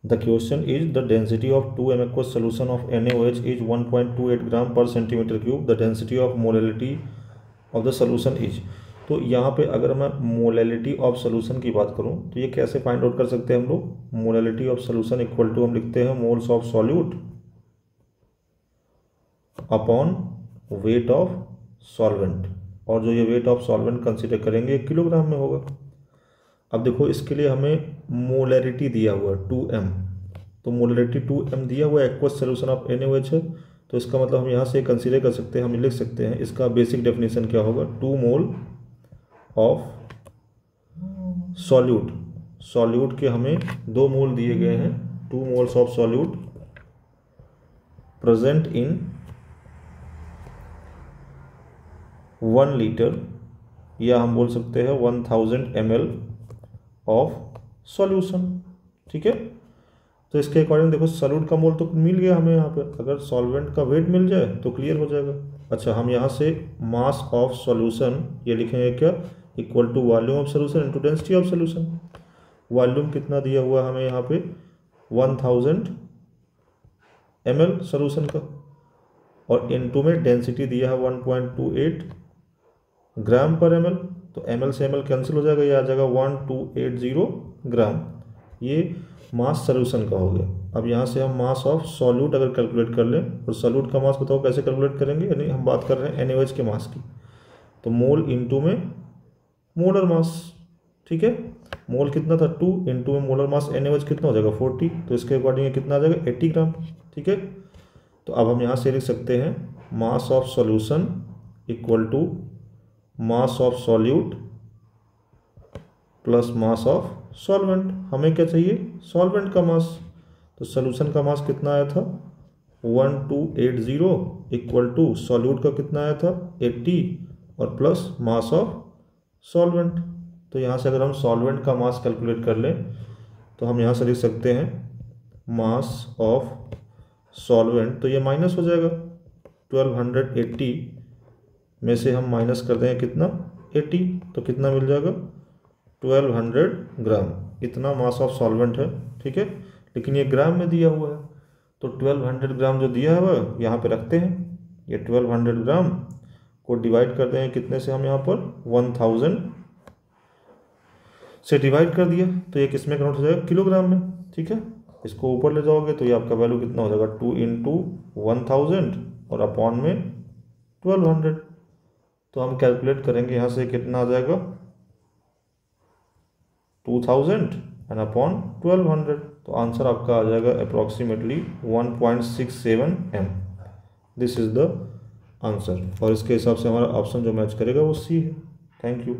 The question is the density of 2m aqueous solution of NaOH is 1.28 ग्राम पर centimetre cube. The density of molality of the solution is. तो यहाँ पे अगर मैं molality of solution की बात करूँ तो ये कैसे फाइंड आउट कर सकते हैं हम लोग। Molality of solution equal to हम लिखते हैं moles of solute upon weight of solvent, और जो ये वेट ऑफ सॉल्वेंट कंसिडर करेंगे किलोग्राम में होगा। अब देखो इसके लिए हमें मोलैरिटी दिया हुआ है 2m, तो मोलैरिटी 2m दिया हुआ है, एक्वस सोल्यूशन ऑफ NaOH है, तो इसका मतलब हम यहाँ से कंसीडर कर सकते हैं, हम लिख सकते हैं इसका बेसिक डेफिनेशन क्या होगा, 2 मोल ऑफ सॉल्यूट। सॉल्यूट के हमें 2 मोल दिए गए हैं, 2 moles of solute present in 1 litre, या हम बोल सकते हैं 1000 ml ऑफ सॉल्यूशन। ठीक है, तो इसके अकॉर्डिंग देखो सॉल्यूट का मोल तो मिल गया हमें यहाँ पे, अगर सॉल्वेंट का वेट मिल जाए तो क्लियर हो जाएगा। अच्छा, हम यहाँ से मास ऑफ सॉल्यूशन ये लिखेंगे क्या, equal to volume of solution into density of solution. Volume कितना दिया हुआ हमें यहाँ पे 1000 ml सॉल्यूशन का, और इनटू में डेंसिटी दिया है 1.28 ग्राम पर ml, तो ml से ml कैंसिल हो जाएगा, ये आ जाएगा 1280 ग्राम। ये मास सॉल्यूशन का हो गया। अब यहाँ से हम मास ऑफ सॉल्यूट अगर कैलकुलेट कर लें, और सॉल्यूट का मास बताओ कैसे कैलकुलेट करेंगे, यानी हम बात कर रहे हैं NaOH के मास की, तो मोल इंटू में मोलर मास। ठीक है, मोल कितना था 2, इंटू में मोलर मास NaOH कितना हो जाएगा 40, तो इसके अकॉर्डिंग कितना आ जाएगा 80 ग्राम। ठीक है, तो अब हम यहाँ से लिख सकते हैं mass of solution equal to mass of solute plus mass of solvent. हमें क्या चाहिए, सॉल्वेंट का मास, तो सॉल्यूशन का मास कितना आया था 1280 इक्वल टू सॉल्यूट का कितना आया था 80 और प्लस मास ऑफ सॉल्वेंट। तो यहाँ से अगर हम सॉल्वेंट का मास कैलकुलेट कर लें तो हम यहाँ से लिख सकते हैं मास ऑफ सॉल्वेंट, तो ये माइनस हो जाएगा 1280 में से हम माइनस कर देंगे कितना 80, तो कितना मिल जाएगा 1200 ग्राम। इतना मास ऑफ सॉल्वेंट है। ठीक है, लेकिन ये ग्राम में दिया हुआ है, तो 1200 ग्राम जो दिया हुआ है यहाँ पे रखते हैं, ये 1200 ग्राम को डिवाइड करते हैं कितने से, हम यहाँ पर 1000 से डिवाइड कर दिया, तो ये किस में कन्वर्ट हो जाएगा किलोग्राम में। ठीक है, इसको ऊपर ले जाओगे तो ये आपका वैल्यू कितना हो जाएगा 2 इंटू 1000 और अपॉन में 1200, तो हम कैलकुलेट करेंगे यहाँ से कितना आ जाएगा 2000 एंड अपॉन 1200, तो आंसर आपका आ जाएगा approximately 1.67 m। This is the answer, और इसके हिसाब से हमारा ऑप्शन जो मैच करेगा वो सी है। Thank you.